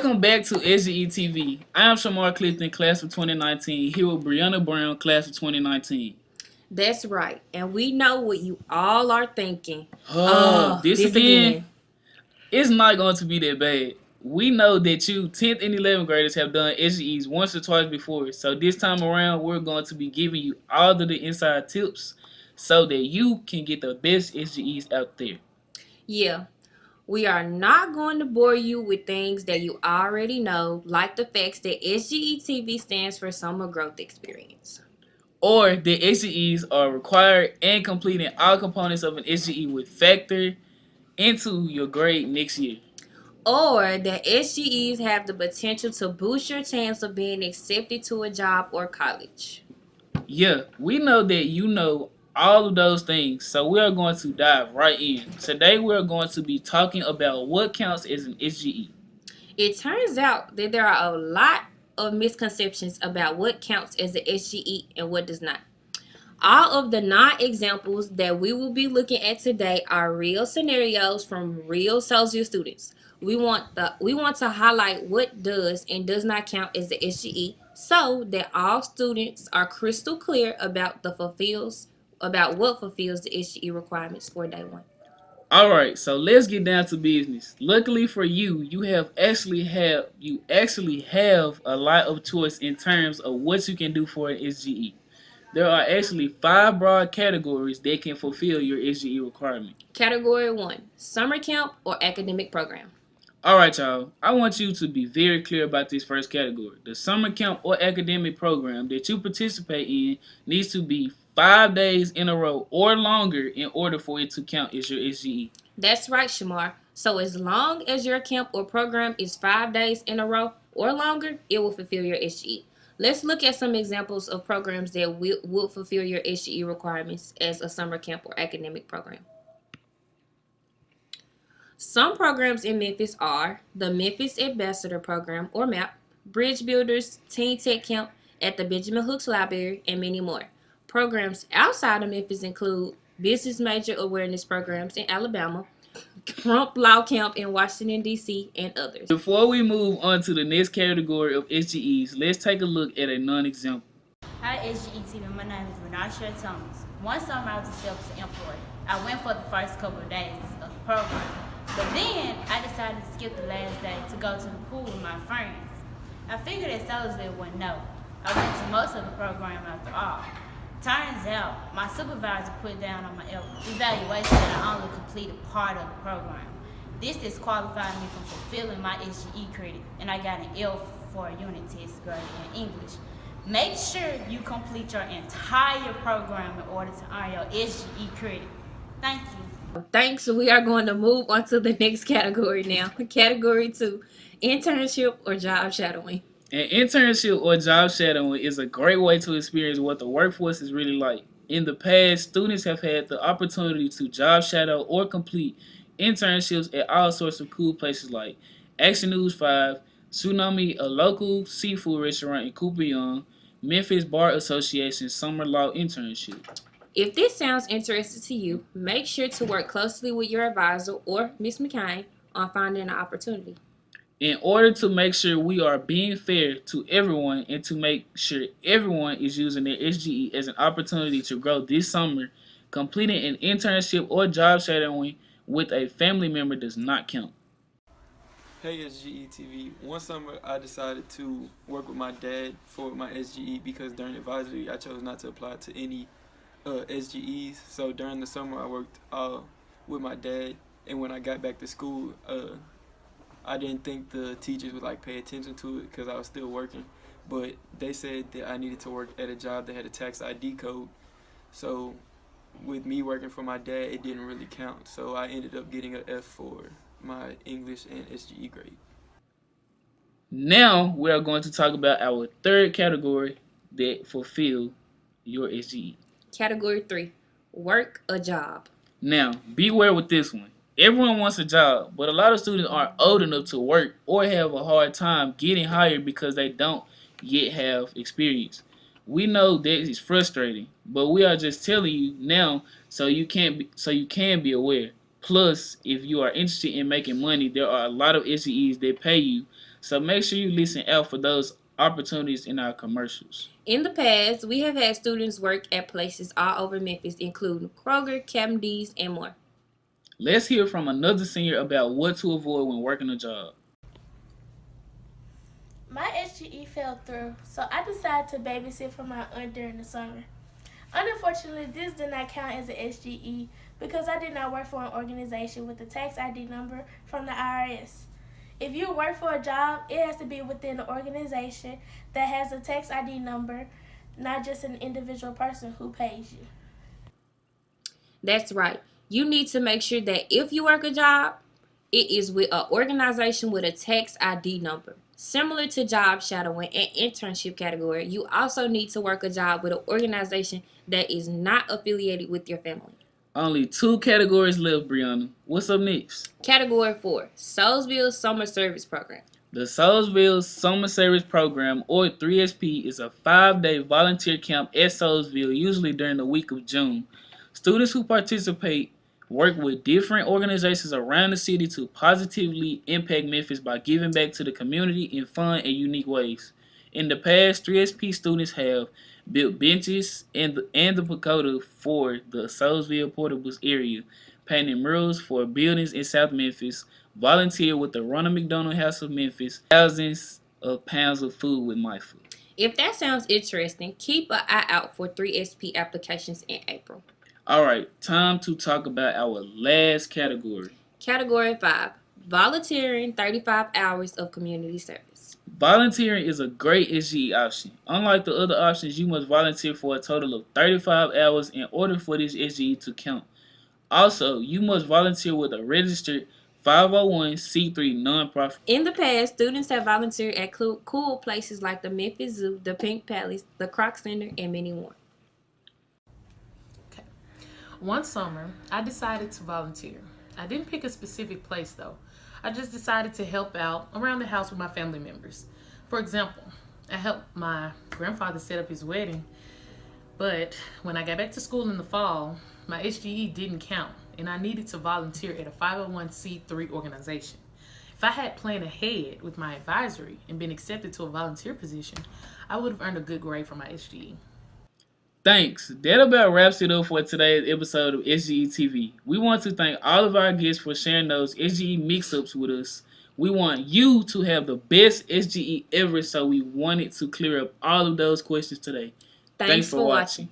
Welcome back to SGE TV. I am Shamar Clifton, class of 2019, here with Brianna Brown, class of 2019. That's right. And we know what you all are thinking. This again? It's not going to be that bad. We know that you 10th and 11th graders have done SGEs once or twice before. So this time around, we're going to be giving you all of the inside tips so that you can get the best SGEs out there. Yeah. We are not going to bore you with things that you already know, like the facts that SGE TV stands for Summer Growth Experience. Or the SGEs are required and completing all components of an SGE would factor into your grade next year. Or that SGEs have the potential to boost your chance of being accepted to a job or college. Yeah, we know that you know all of those things, so we are going to dive right in. Today we are going to be talking about what counts as an SGE. It turns out that there are a lot of misconceptions about what counts as an SGE and what does not. All of the non-examples that we will be looking at today are real scenarios from real social students. We want to highlight what does and does not count as the SGE so that all students are crystal clear about what fulfills the SGE requirements for day one. Alright, so let's get down to business. Luckily for you, you actually have a lot of choice in terms of what you can do for an SGE. There are actually 5 broad categories that can fulfill your SGE requirement. Category 1, summer camp or academic program. Alright y'all, I want you to be very clear about this first category. The summer camp or academic program that you participate in needs to be 5 days in a row or longer in order for it to count as your SGE. That's right, Shamar. So as long as your camp or program is 5 days in a row or longer, it will fulfill your SGE. Let's look at some examples of programs that will fulfill your SGE requirements as a summer camp or academic program. Some programs in Memphis are the Memphis Ambassador Program, or MAP, Bridge Builders, Teen Tech Camp at the Benjamin Hooks Library, and many more. Programs outside of Memphis include Business Major Awareness Programs in Alabama, Crump Law Camp in Washington, D.C., and others. Before we move on to the next category of SGEs, let's take a look at a non-example. Hi SGE TV, my name is Renasha Thomas. One summer I was a self-employed. I went for the first couple of days of the program, but then I decided to skip the last day to go to the pool with my friends. I figured that Solersville wouldn't know. I went to most of the program after all. Turns out, my supervisor put down on my evaluation that I only completed part of the program. This disqualified me from fulfilling my SGE credit, and I got an L for a unit test grade in English. Make sure you complete your entire program in order to earn your SGE credit. Thank you. Thanks. We are going to move on to the next category now. Category 2, internship or job shadowing. An internship or job shadowing is a great way to experience what the workforce is really like. In the past, students have had the opportunity to job shadow or complete internships at all sorts of cool places like Action News 5, Tsunami, a local seafood restaurant in Cooper Young, Memphis Bar Association Summer Law Internship. If this sounds interesting to you, make sure to work closely with your advisor or Ms. McCain on finding an opportunity. In order to make sure we are being fair to everyone and to make sure everyone is using their SGE as an opportunity to grow this summer, completing an internship or job shadowing with a family member does not count. Hey SGE TV, one summer I decided to work with my dad for my SGE because during advisory I chose not to apply to any SGEs. So during the summer I worked with my dad, and when I got back to school, I didn't think the teachers would pay attention to it because I was still working, but they said that I needed to work at a job that had a tax ID code. So with me working for my dad, it didn't really count. So I ended up getting an F for my English and SGE grade. Now we are going to talk about our third category that fulfill your SGE. Category 3, work a job. Now, beware with this one. Everyone wants a job, but a lot of students aren't old enough to work or have a hard time getting hired because they don't yet have experience. We know that is frustrating, but we are just telling you now so you can be aware. Plus, if you are interested in making money, there are a lot of SGEs that pay you, So make sure you listen out for those opportunities in our commercials. In the past, we have had students work at places all over Memphis, including Kroger, Captain D's, and more. Let's hear from another senior about what to avoid when working a job. My SGE fell through, so I decided to babysit for my aunt during the summer. Unfortunately, this did not count as an SGE because I did not work for an organization with a tax ID number from the IRS. If you work for a job, it has to be within an organization that has a tax ID number, not just an individual person who pays you. That's right. You need to make sure that if you work a job, it is with an organization with a tax ID number. Similar to job shadowing and internship category, you also need to work a job with an organization that is not affiliated with your family. Only 2 categories left, Brianna. What's up next? Category 4, Soulsville Summer Service Program. The Soulsville Summer Service Program, or 3SP, is a 5-day volunteer camp at Soulsville, usually during the week of June. Students who participate work with different organizations around the city to positively impact Memphis by giving back to the community in fun and unique ways. In the past, 3SP students have built benches and the pagoda for the Soulsville Portables area, painted murals for buildings in South Memphis, volunteered with the Ronald McDonald House of Memphis, thousands of pounds of food with my food. If that sounds interesting, keep an eye out for 3SP applications in April. Alright, time to talk about our last category. Category 5, Volunteering 35 hours of community service. Volunteering is a great SGE option. Unlike the other options, you must volunteer for a total of 35 hours in order for this SGE to count. Also, you must volunteer with a registered 501c3 nonprofit. In the past, students have volunteered at cool places like the Memphis Zoo, the Pink Palace, the Kroc Center, and many more. One summer, I decided to volunteer. I didn't pick a specific place though. I just decided to help out around the house with my family members. For example, I helped my grandfather set up his wedding, but when I got back to school in the fall, my SGE didn't count and I needed to volunteer at a 501c3 organization. If I had planned ahead with my advisory and been accepted to a volunteer position, I would have earned a good grade for my SGE. Thanks. That about wraps it up for today's episode of SGE TV. We want to thank all of our guests for sharing those SGE mix-ups with us. We want you to have the best SGE ever, so we wanted to clear up all of those questions today. Thanks for watching.